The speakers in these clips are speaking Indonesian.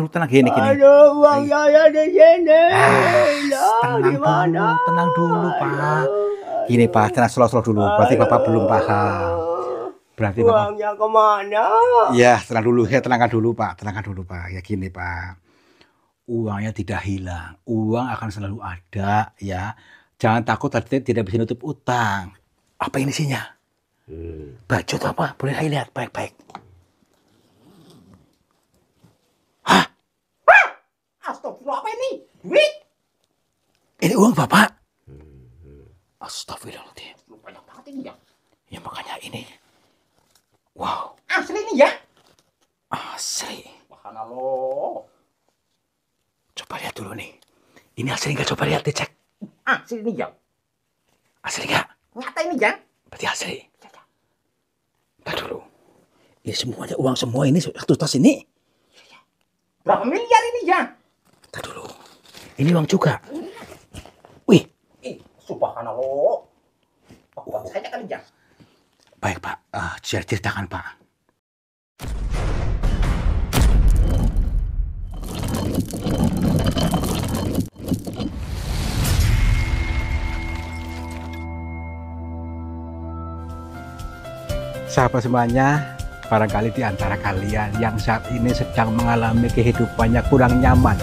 tenang gini. Uang saya di sini. Tenang dulu, Pak. Gini, Pak, tenang slow dulu. Berarti Bapak belum paham. Berarti uangnya kemana? Ya, tenangkan dulu, Pak. Ya gini, Pak. Uangnya tidak hilang. Uang akan selalu ada, ya. Jangan takut tidak bisa nutup utang. Apa ini isinya? Baju atau apa? Boleh saya lihat baik-baik. Hah? Astagfirullah, apa ini? Duit? Ini uang Bapak? Astagfirullahaladzim. Banyak banget ini ya. Ya makanya ini. Wow. Asli ini ya? Asli. Subhanallah. Coba lihat dulu nih. Ini asli nggak? Coba lihat, dicek. Asli ini ya? Asli nggak? Nyata ini ya? Berarti asli. Ntar dulu. Ini semuanya uang semua ini satu tas ini. Berapa miliar ini ya? Ntar dulu. Ini uang juga. Wih. Subhanallah. Buat saya kali ya? Baik, Pak. Ceritakan, Pak. Sahabat semuanya, barangkali di antara kalian yang saat ini sedang mengalami kehidupannya kurang nyaman,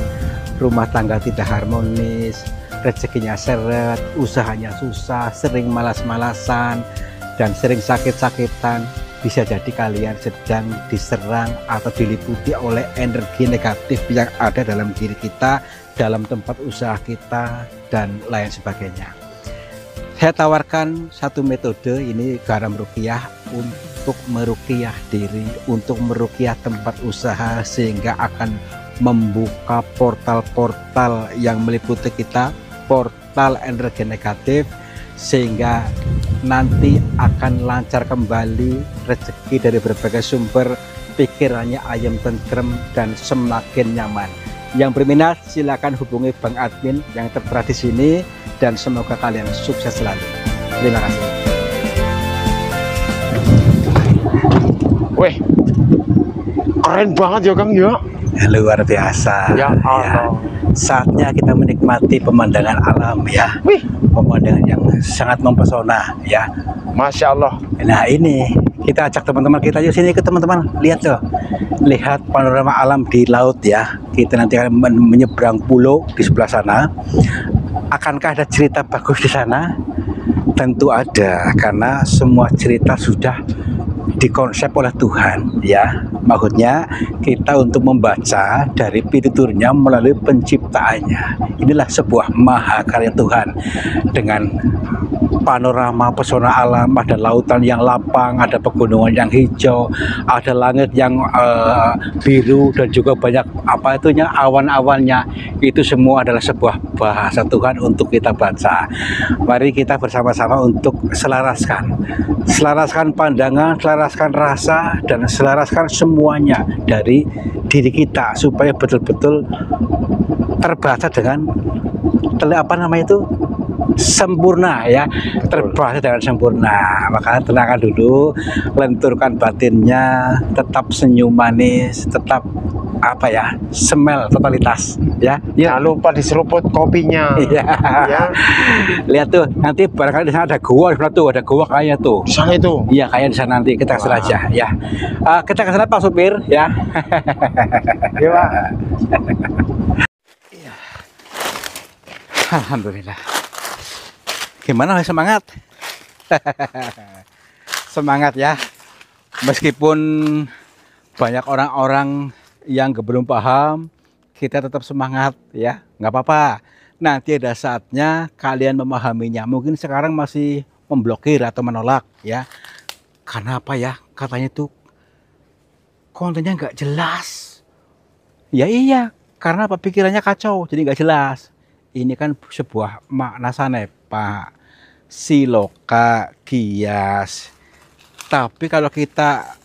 rumah tangga tidak harmonis, rezekinya seret, usahanya susah, sering malas-malasan, dan sering sakit-sakitan. Bisa jadi kalian sedang diserang atau diliputi oleh energi negatif yang ada dalam diri kita, dalam tempat usaha kita, dan lain sebagainya. Saya tawarkan satu metode, ini garam ruqyah, untuk meruqyah diri, untuk meruqyah tempat usaha, sehingga akan membuka portal-portal yang meliputi kita, portal energi negatif, sehingga nanti akan lancar kembali rezeki dari berbagai sumber, pikirannya ayam tentrem dan semakin nyaman. Yang berminat silakan hubungi Bang Admin yang tertera di sini, dan semoga kalian sukses selalu. Terima kasih. Weh, keren banget ya Kang ya. Luar biasa. Ya Allah. Saatnya kita menikmati pemandangan alam ya. Wih, pemandangan yang sangat mempesona ya. Masya Allah. Nah ini kita ajak teman-teman kita, yuk sini ke teman-teman, lihat tuh, lihat panorama alam di laut ya. Kita nanti akan menyeberang pulau di sebelah sana. Akankah ada cerita bagus di sana? Tentu ada, karena semua cerita sudah dikonsep oleh Tuhan ya. Maksudnya kita untuk membaca dari pituturnya melalui penciptaannya. Inilah sebuah mahakarya Tuhan dengan panorama pesona alam, ada lautan yang lapang, ada pegunungan yang hijau, ada langit yang biru, dan juga banyak apa itunya awan-awannya. Itu semua adalah sebuah bahasa Tuhan untuk kita baca. Mari kita bersama-sama untuk selaraskan pandangan, selaraskan rasa, dan selaraskan semuanya dari diri kita supaya betul-betul terbaca dengan apa namanya itu, sempurna ya, terbaca dengan sempurna. Maka tenangkan dulu, lenturkan batinnya, tetap senyum manis, tetap apa ya, smell totalitas ya. Jangan lupa diseruput kopinya. Iya. Ya. Lihat tuh, nanti barangkali di sana ada gua, ada gua kayaknya tuh. Di sana itu. Iya, kayak di sana, nanti kita kesana aja ya. Kita kesana Pak Supir ya. Iya Pak. Alhamdulillah. Gimana, semangat? Semangat ya. Meskipun banyak orang-orang yang belum paham, kita tetap semangat ya. Nggak apa-apa. Nanti ada saatnya kalian memahaminya. Mungkin sekarang masih memblokir atau menolak ya. Karena apa ya? Katanya tuh kontennya nggak jelas. Ya iya, karena apa, pikirannya kacau, jadi nggak jelas. Ini kan sebuah makna sanep, Pak. Siloka, gias. Tapi kalau kita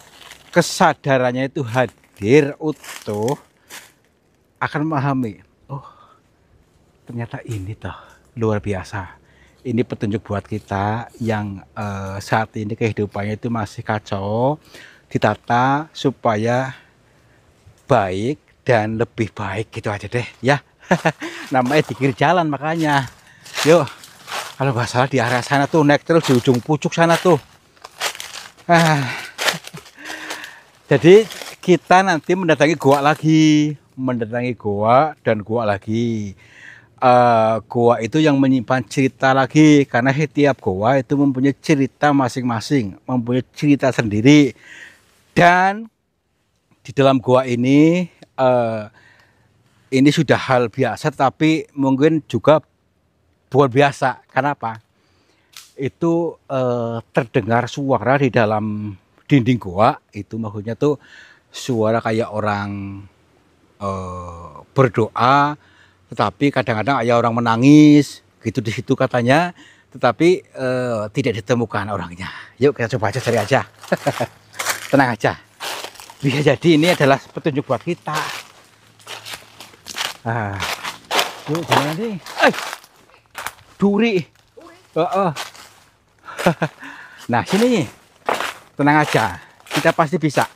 kesadarannya itu hadir utuh, akan memahami. Oh, ternyata ini toh luar biasa. Ini petunjuk buat kita yang saat ini kehidupannya itu masih kacau, ditata supaya baik dan lebih baik gitu aja deh ya. Namanya di kiri jalan makanya. Yuk, kalau nggak salah di area sana tuh naik terus di ujung pucuk sana tuh. Jadi kita nanti mendatangi goa dan goa lagi. Goa itu yang menyimpan cerita lagi, karena setiap goa itu mempunyai cerita masing-masing, mempunyai cerita sendiri. Dan di dalam goa ini sudah hal biasa, tapi mungkin juga bukan biasa. Kenapa? Itu terdengar suara di dalam dinding goa, itu maksudnya tuh suara kayak orang berdoa, tetapi kadang-kadang ada orang menangis gitu di situ katanya, tetapi tidak ditemukan orangnya. Yuk kita coba aja cari aja. Tenang aja, bisa jadi ini adalah petunjuk buat kita. Yuk gimana nih? Duri. Nah sini, tenang aja, kita pasti bisa.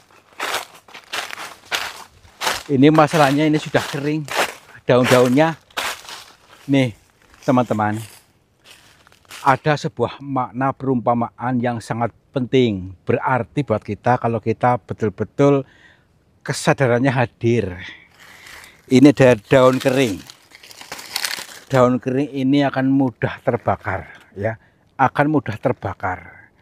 Ini masalahnya ini sudah kering daun-daunnya. Nih teman-teman, ada sebuah makna perumpamaan yang sangat penting, berarti buat kita kalau kita betul-betul kesadarannya hadir. Ini ada daun kering. Daun kering ini akan mudah terbakar, ya, akan mudah terbakar.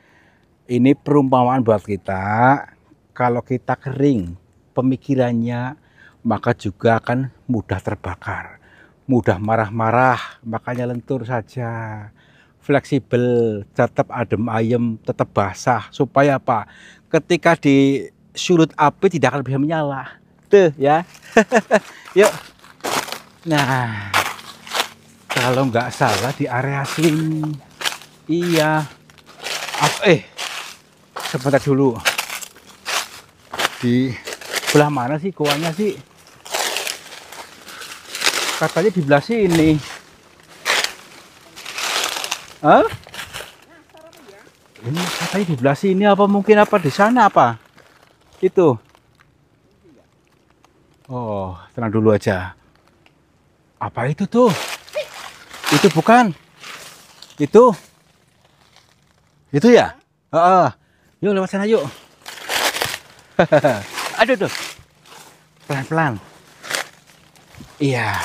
Ini perumpamaan buat kita, kalau kita kering pemikirannya, maka juga akan mudah terbakar, mudah marah-marah, makanya lentur saja, fleksibel, tetap adem ayem, tetap basah, supaya apa? Ketika disulut api tidak akan bisa menyala. Tuh ya. Yuk. Nah, kalau nggak salah di area sini, iya. Sebentar dulu. Di belah mana sih goanya sih? Katanya di belah sini. Hah? Ini katanya di belah sini, apa mungkin apa di sana apa? Itu. Oh, tenang dulu aja. Apa itu tuh? Itu bukan. Itu. Itu ya? Yuk lewat sana yuk. Aduh tuh. Pelan-pelan. Iya.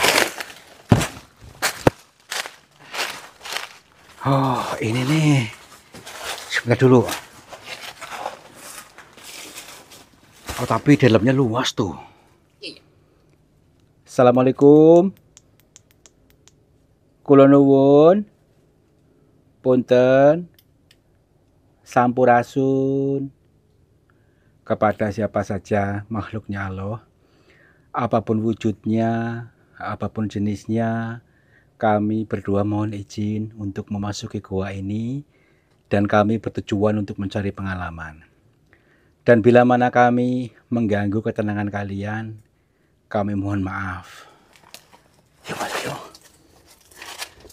Oh, ini nih. Sebentar dulu. Oh, tapi dalamnya luas tuh. Assalamualaikum. Kula nuwun. Punten. Sampurasun. Kepada siapa saja makhluknya Allah, apapun wujudnya, apapun jenisnya, kami berdua mohon izin untuk memasuki goa ini, dan kami bertujuan untuk mencari pengalaman. Dan bila mana kami mengganggu ketenangan kalian, kami mohon maaf. Yuk masuk yuk.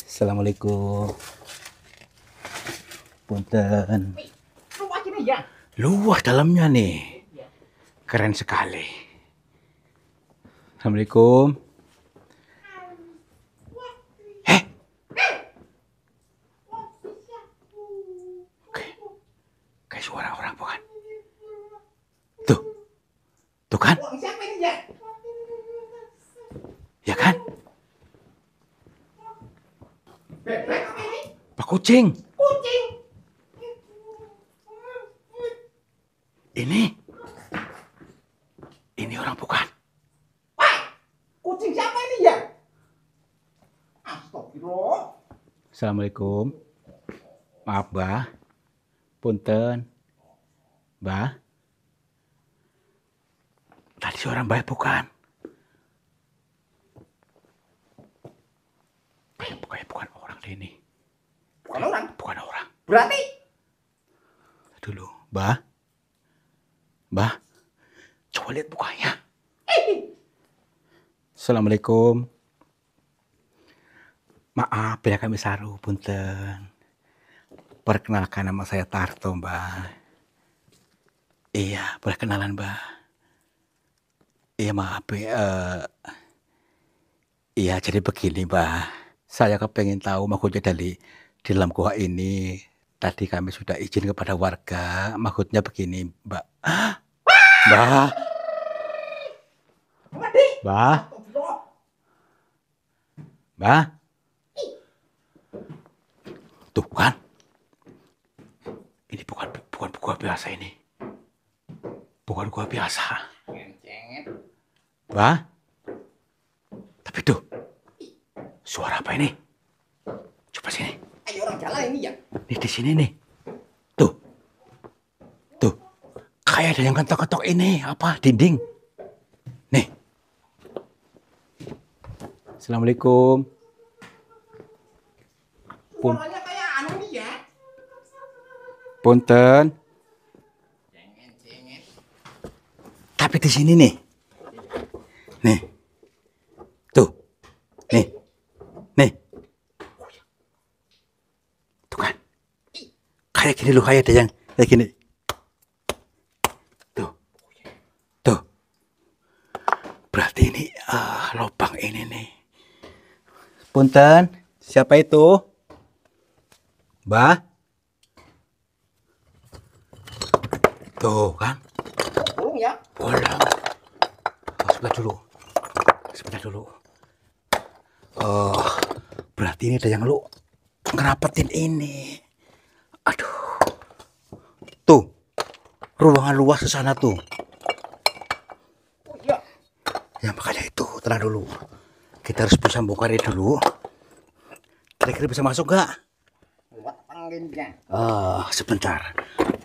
Assalamualaikum. Punten. Luas ini ya. Luas dalamnya nih. Keren sekali. Assalamualaikum. Kayak suara orang bukan? Tuh. Tuh kan? Siapa ini ya? Ya kan? Bebek apa ini? Pak kucing. Kucing. Ini orang bukan? Wah, kucing siapa ini ya? Astagfirullah. Assalamualaikum. Maaf, Mbah. Punten. Mbah. Tadi seorang baik bukan? Kayak bukan orang deh ini. Bukan orang. Bukan orang. Berarti? Dulu, Mbah. Mbah. Coba lihat mukanya. Assalamualaikum. Maaf ya kami saru, punten. Perkenalkan nama saya Tarto, Mbak. Iya, boleh kenalan, Mbak. Iya, maaf ya. Iya, jadi begini, Mbak. Saya kepengen tahu maksudnya dari di dalam gua ini. Tadi kami sudah izin kepada warga. Maksudnya begini, Mbak. Mbak. Mbak. Mbak. Tuh kan. Ini bukan gua biasa ini. Bukan gua biasa. Mbak. Tapi tuh. Suara apa ini? Coba sini. Ayo orang jalan ini ya. Nih di sini nih. Tuh. Tuh. Kayak ada yang ketok-ketok ini, apa? Dinding. Nih. Assalamualaikum. Suaranya kayak anu nih ya. Punten. Cengeng. Tapi di sini nih. Nih. Tuh. Nih. Nih. Tuh kan. Kayak gini loh, kayak ada yang kayak gini. Tuh. Tuh. Berarti ini lubang ini nih. Punten, siapa itu? Mbak? Tuh kan. Tolong ya. Pulang. Sebentar dulu. Sebentar dulu. Berarti ini ada yang lu ngerapetin ini. Aduh. Tuh. Ruangan luas ke sana tuh. Oh iya. Ya makanya itu, tenang dulu. Kita harus bisa bongkar ini dulu. Kira-kira bisa masuk gak? Buat panggilnya. Sebentar.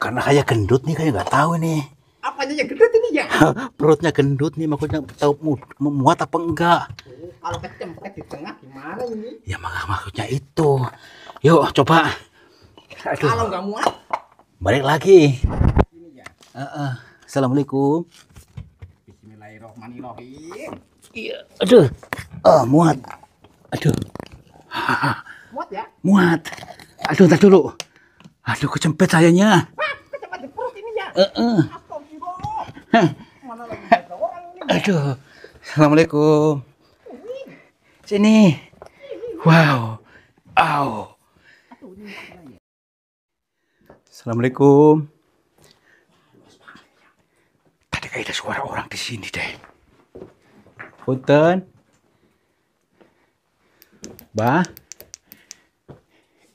Karena kayak gendut nih, kayak nggak tahu nih. Apanya yang gendut ini ya? Perutnya gendut nih, makanya tahu memuat apa enggak. Kalau kecempet di tengah gimana ini? Ya maksudnya itu. Yuk coba. Aduh. Kalau nggak muat, Balik lagi. ini ya. Assalamualaikum. Bismillahirrahmanirrahim. Iya. Aduh. Muat. Aduh. Muat ya? Muat. Aduh, ntar dulu. Aduh, kecempet sayanya. Kecempet di perut ini ya? Astagfirullah. Mana lagi ada orang ini? Aduh. Assalamualaikum. Sini. Wow. Au. Assalamualaikum. Tadi kayak ada suara orang di sini deh. Punten. Bah.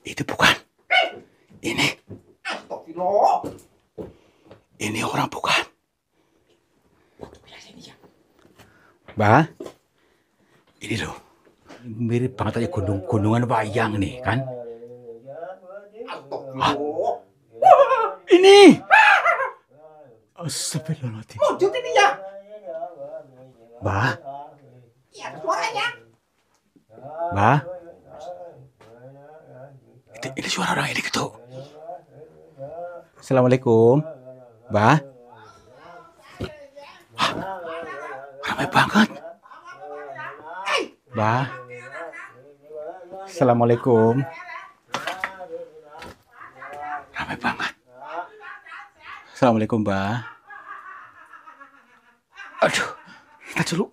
Itu bukan. Ini. Astagfirullah. Ini orang bukan. Biasa ini ya. Bah. Ini loh. Mirip banget aja gunungan wayang nih kan. Astagfirullah. Ini. Astagfirullahaladzim. Wujud ini ya? Bah. Iya, ada suaranya. Bah. Ini suara orang ini gitu. Assalamualaikum. Bah. Hah, ramai banget. Bah. Assalamualaikum. Ramai banget. Assalamualaikum, Bah. Aduh, kita dulu.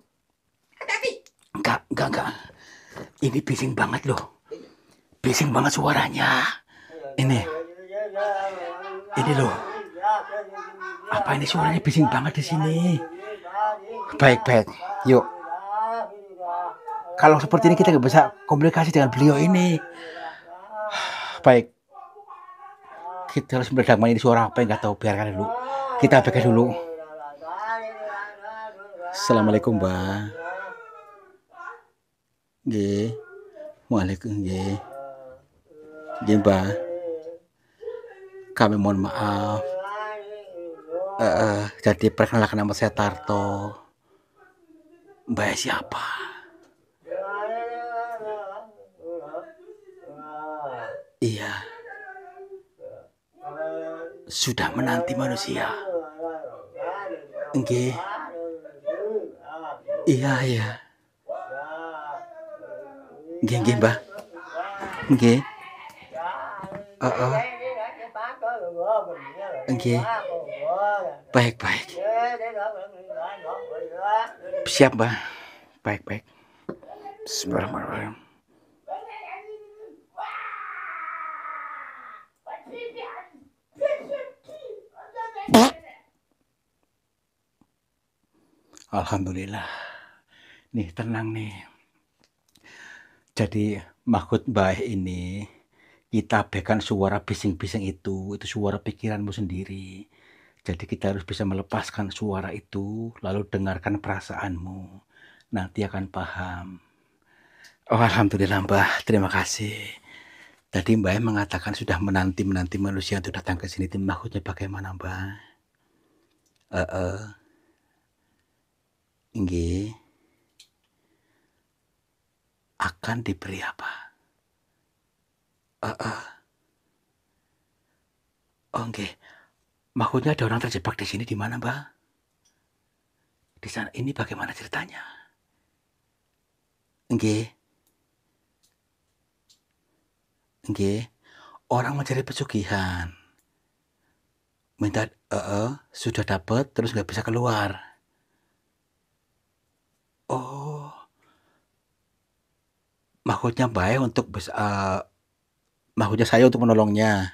Enggak. Ini bising banget loh. Bising banget suaranya. Ini loh. Apa ini suaranya bising banget di sini? Baik. Yuk. Kalau seperti ini kita nggak bisa komunikasi dengan beliau ini. Baik. Kita harus meredamkan ini suara apa yang nggak tahu, biarkan dulu. Kita abaikan dulu. Assalamualaikum, Mbak. Nggih. Waalaikumsalam nggih. Nggih, Mbak. Kami mohon maaf. Jadi perkenalkan nama saya Tarto. Mbak siapa? Iya. Sudah menanti manusia. Nggih. Iya. Nggih, Mbah. Nggih. Heeh. Nggih. Baik, baik. Siap, Mbah. Baik, baik. Bismillahirrahmanirrahim. Alhamdulillah. Nih, tenang nih. Jadi, maksud Mbah ini, kita abaikan suara bising-bising itu suara pikiranmu sendiri. Jadi kita harus bisa melepaskan suara itu, lalu dengarkan perasaanmu. Nanti akan paham. Oh, alhamdulillah Mbah, terima kasih. Tadi Mbah mengatakan sudah menanti manusia untuk datang ke sini. Itu maksudnya bagaimana Mbah? Nggih. Akan diberi apa? Oh, nggih. Maksudnya ada orang terjebak di sini di mana, Mbah? Di sana. Ini bagaimana ceritanya? Nggih. Nggih. Orang mencari pesugihan. Minta sudah dapat terus nggak bisa keluar. Oh. Maksudnya Mbah untuk bisa maksudnya saya untuk menolongnya.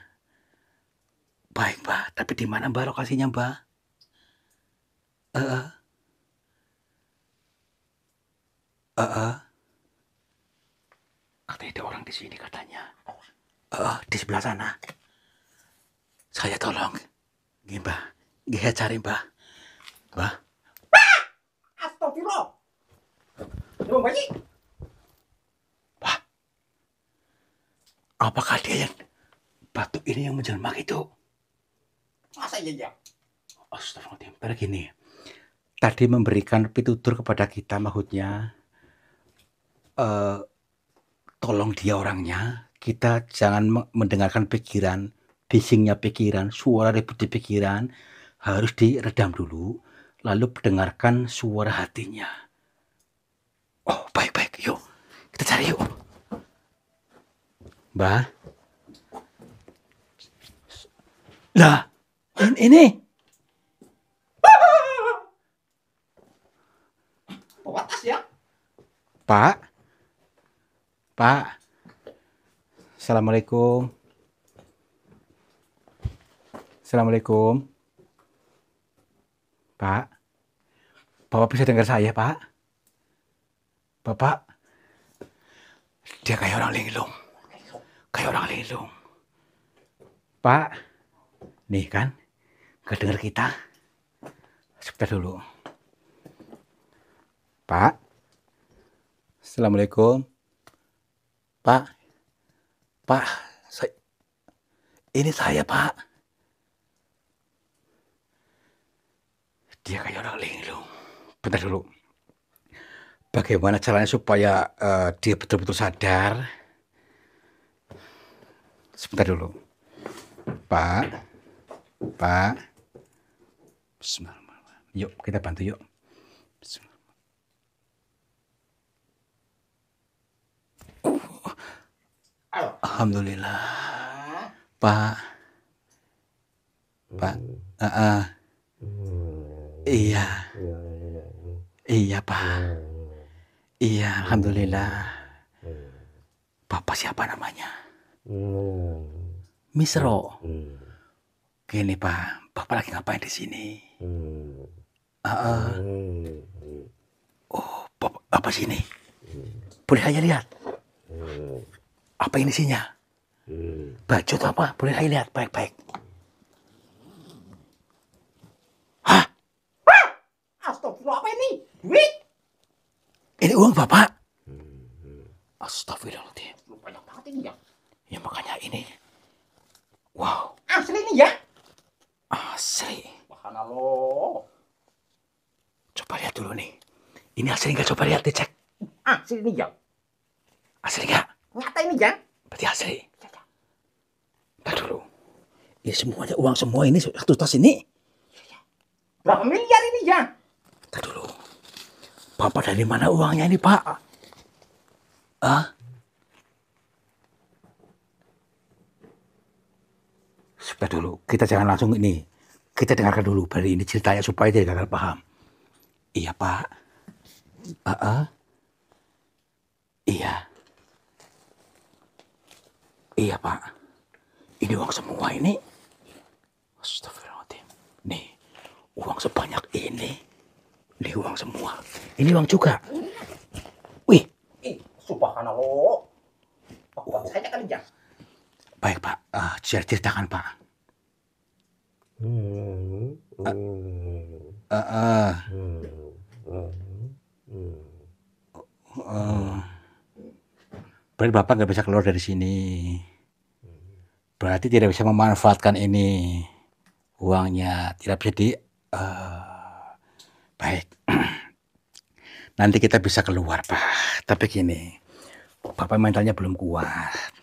Baik, Mbah. Tapi di mana, Mbah, lokasinya, Mbah? Katanya ada orang di sini katanya. Di sebelah sana. Saya tolong. Nggih, Mbah. Nggih, saya cari, Mbah. Mbah. Astagfirullah. Coba bayi. Mbah. Apakah dia yang batu ini yang menjelma itu? Masa iya ya? Astagfirullahaladzim. Begini. Tadi memberikan pitutur kepada kita maksudnya tolong dia orangnya. Kita jangan mendengarkan pikiran, bisingnya pikiran, suara ribut di pikiran. Harus diredam dulu. Lalu dengarkan suara hatinya. Oh, baik-baik. Yuk. Kita cari yuk. Mbah. Lah. Ini. Bawa tas ya? Pak. Pak. Assalamualaikum. Assalamualaikum. Pak. Bapak bisa dengar saya, Pak? Bapak. Dia kayak orang linglung. Kayak orang linglung. Pak. Nih kan. Gak dengar kita. Sebentar dulu. Pak. Assalamualaikum. Pak. Pak. Ini saya, Pak. Dia kayak orang linglung. Bentar dulu. Bagaimana caranya supaya dia betul-betul sadar? Sebentar dulu. Pak. Pak. Bismillahirrahmanirrahim. Yuk, kita bantu yuk. Alhamdulillah. Pak. Pak. Iya. Iya, Pak. Iya, alhamdulillah. Bapak siapa namanya? Misro. Gini, Pak. Bapak lagi ngapain di sini? Oh, Bapak sini. Boleh saya lihat? Apa ini isinya? Baju atau apa? Boleh saya lihat baik-baik. Hah? Astagfirullah, apa ini? Duit? Ini uang Bapak? Astagfirullahaladzim. Banyak banget ini ya. Ya makanya ini. Wow. Asli ini ya? Asli. Subhanallah. Coba lihat dulu nih. Ini asli nggak? Coba lihat, dicek. Asli ini ya? Asli nggak? Nyata ini ya? Berarti asli. Ntar dulu. Ini semuanya uang semua ini satu tas ini. Berapa miliar ini ya? Ntar dulu. Bapak dari mana uangnya ini, Pak? Sudah dulu, kita jangan langsung ini. Kita dengarkan dulu dari ini ceritanya supaya dia gagal paham. Iya Pak. Iya. Iya Pak. Ini uang semua ini. Astagfirullahaladzim. Nih, uang sebanyak ini. Ini uang semua. Ini uang juga. Wih. Subhanallah. Pak, saya kali Jang. Baik Pak, ceritakan Pak. Berarti Bapak nggak bisa keluar dari sini. Berarti tidak bisa memanfaatkan ini. Uangnya tidak bisa baik. Nanti kita bisa keluar Pak. Tapi gini, Bapak mentalnya belum kuat.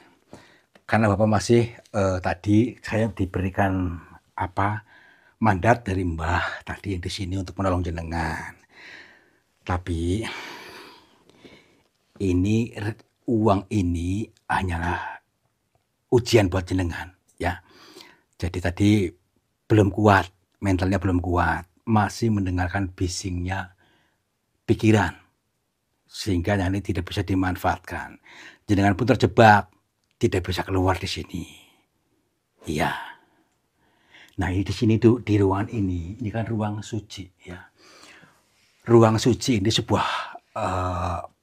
Karena Bapak masih tadi saya diberikan mandat dari Mbah tadi yang di sini untuk menolong jenengan. Tapi ini uang ini hanyalah ujian buat jenengan ya. Jadi tadi belum kuat, mentalnya belum kuat, masih mendengarkan bisingnya pikiran sehingga ini tidak bisa dimanfaatkan. Jenengan pun terjebak, tidak bisa keluar di sini. Iya. Nah, di sini tuh di ruangan ini kan ruang suci ya. Ruang suci ini sebuah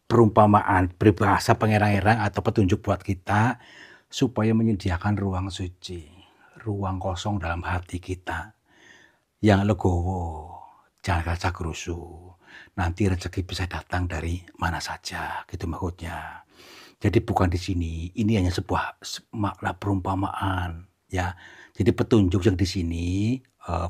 perumpamaan, peribahasa pengerang-erang atau petunjuk buat kita supaya menyediakan ruang suci, ruang kosong dalam hati kita yang legowo, jangan rasa kerusu. Nanti rezeki bisa datang dari mana saja, gitu maksudnya. Jadi bukan di sini, ini hanya sebuah makna perumpamaan, ya. Jadi petunjuk yang di sini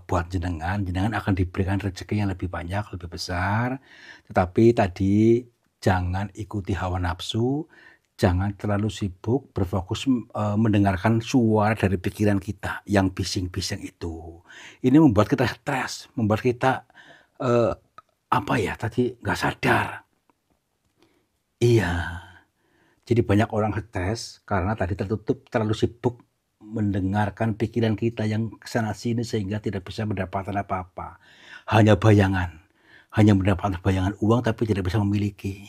buat jenengan akan diberikan rezeki yang lebih banyak, lebih besar. Tetapi tadi jangan ikuti hawa nafsu, jangan terlalu sibuk berfokus mendengarkan suara dari pikiran kita yang bising-bising itu. Ini membuat kita stres, membuat kita tadi nggak sadar. Iya. Jadi banyak orang stres karena tadi terlalu sibuk mendengarkan pikiran kita yang kesana sini sehingga tidak bisa mendapatkan apa-apa. Hanya bayangan, hanya mendapatkan bayangan uang tapi tidak bisa memiliki.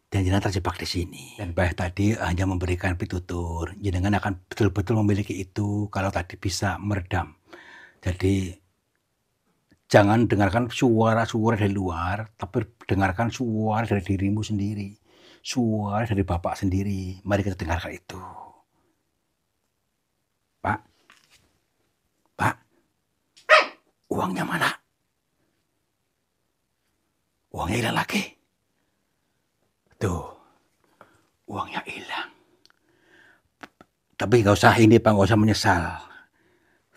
Dan jenengan terjebak di sini. Dan Mbah tadi hanya memberikan pitutur, jenengan akan betul-betul memiliki itu kalau tadi bisa meredam. Jadi jangan dengarkan suara-suara dari luar, tapi dengarkan suara dari dirimu sendiri. Suara dari Bapak sendiri. Mari kita dengarkan itu. Pak. Uangnya mana? Uangnya hilang lagi. Tuh. Uangnya hilang. Tapi nggak usah ini Pak, nggak usah menyesal.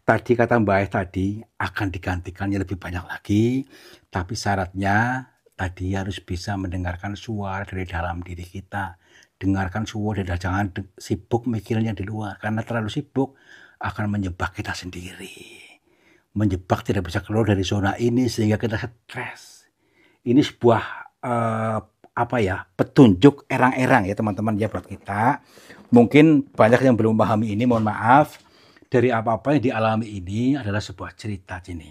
Tadi kata Mbak tadi akan digantikannya lebih banyak lagi. Tapi syaratnya tadi harus bisa mendengarkan suara dari dalam diri kita. Dengarkan suara dari jangan sibuk mikirnya di luar. Karena terlalu sibuk akan menjebak kita sendiri. Menjebak tidak bisa keluar dari zona ini sehingga kita stres. Ini sebuah petunjuk erang-erang ya teman-teman ya buat kita. Mungkin banyak yang belum memahami ini, mohon maaf. Dari apa-apa yang dialami ini adalah sebuah cerita sini.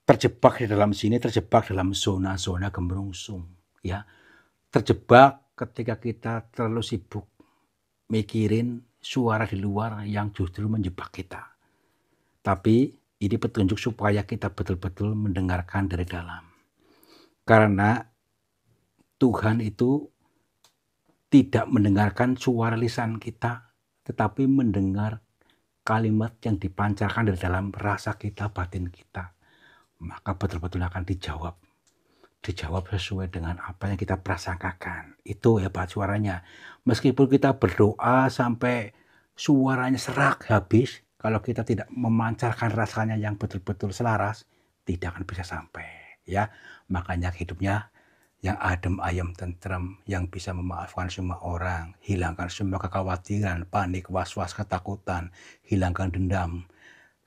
Terjebak di dalam sini, terjebak dalam zona-zona gemerungsung ya. Terjebak ketika kita terlalu sibuk mikirin suara di luar yang justru menjebak kita. Tapi ini petunjuk supaya kita betul-betul mendengarkan dari dalam. Karena Tuhan itu tidak mendengarkan suara lisan kita, tetapi mendengar kalimat yang dipancarkan dari dalam rasa kita, batin kita. Maka betul-betul akan dijawab. Dijawab sesuai dengan apa yang kita prasangkakan. Itu ya Pak suaranya. Meskipun kita berdoa sampai suaranya serak habis, kalau kita tidak memancarkan rasanya yang betul-betul selaras, tidak akan bisa sampai. Ya, makanya hidupnya yang adem, ayem, tentrem, yang bisa memaafkan semua orang, hilangkan semua kekhawatiran, panik, was-was, ketakutan, hilangkan dendam,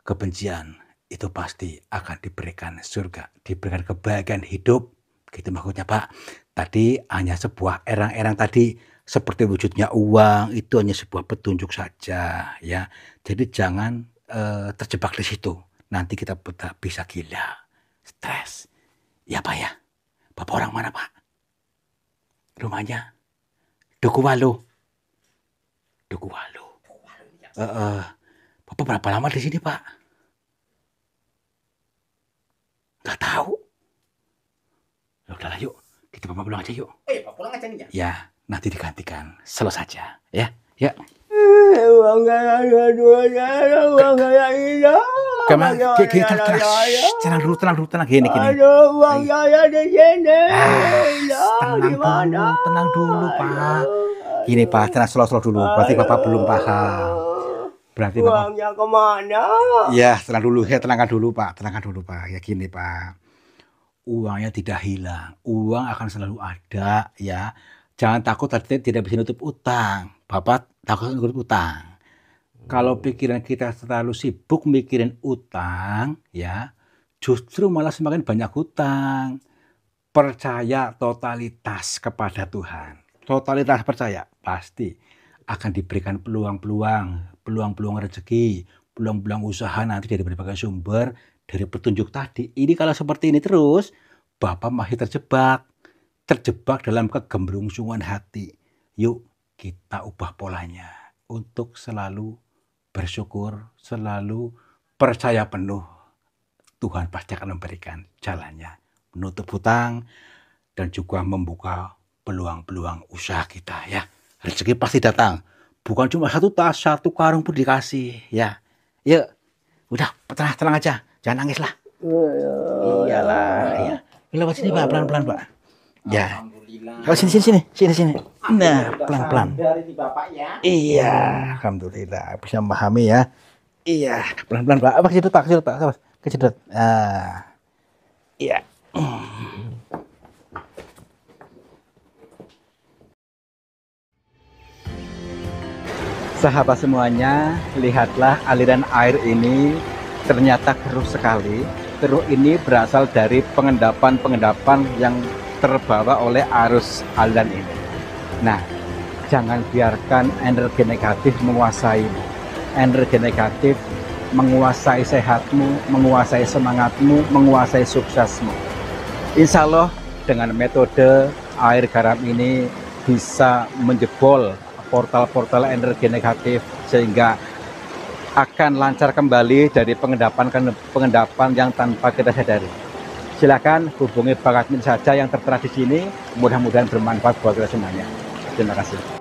kebencian, itu pasti akan diberikan surga, diberikan kebahagiaan hidup. Gitu maksudnya Pak. Tadi hanya sebuah erang-erang tadi seperti wujudnya uang itu hanya sebuah petunjuk saja ya. Jadi jangan terjebak di situ. Nanti kita bisa gila, stres. Ya Pak ya. Bapak orang mana Pak? Rumahnya Dukuwalu. Dukuwalu. Bapak berapa lama di sini Pak? Nggak tahu. Ya udahlah yuk, kita Bapak pulang aja yuk. Pak pulang aja nih ya. Ya, nanti digantikan. Selo saja, ya. Ya. Uang kayak uang kayak ini. Kita tenang dulu, gini. Aduh, uang saya di sini. Tenang dulu, Pak. Gini, Pak, tenang selo dulu. Berarti Bapak belum paham. Berarti Bapak. Uangnya kemana? Ya, tenangkan dulu, Pak. Ya gini, Pak. Uangnya tidak hilang. Uang akan selalu ada, ya. Jangan takut tidak bisa nutup utang. Bapak takut nutup utang. Kalau pikiran kita terlalu sibuk mikirin utang, ya, justru malah semakin banyak hutang. Percaya totalitas kepada Tuhan. Totalitas percaya, pasti akan diberikan peluang rezeki, peluang usaha nanti dari berbagai sumber, dari petunjuk tadi. Ini kalau seperti ini terus, Bapak masih terjebak dalam kegembrungsungan hati. Yuk kita ubah polanya untuk selalu bersyukur, selalu percaya penuh. Tuhan pasti akan memberikan jalannya, menutup hutang, dan juga membuka peluang-peluang usaha kita ya. Rezeki pasti datang. Bukan cuma satu tas, satu karung pun dikasih ya. Yuk, udah tenang aja, jangan nangis lah. Iyalah, ya. Lewat sini Pak, pelan-pelan Pak. Ya. Kalau sini. Nah, pelan-pelan. Dari Bapak ya. Iya, alhamdulillah bisa memahami ya. Iya, pelan-pelan Pak. Apa kejedot Pak? Kejedot. Iya. Sahabat semuanya, lihatlah aliran air ini ternyata keruh sekali. Keruh ini berasal dari pengendapan yang terbawa oleh arus aliran ini. Nah, jangan biarkan energi negatif menguasaimu. Energi negatif menguasai sehatmu, menguasai semangatmu, menguasai suksesmu. Insya Allah dengan metode air garam ini bisa menjebol portal-portal energi negatif sehingga akan lancar kembali dari pengendapan yang tanpa kita sadari. Silakan hubungi Pak Admin saja yang tertera di sini. Mudah-mudahan bermanfaat buat kita semuanya. Terima kasih.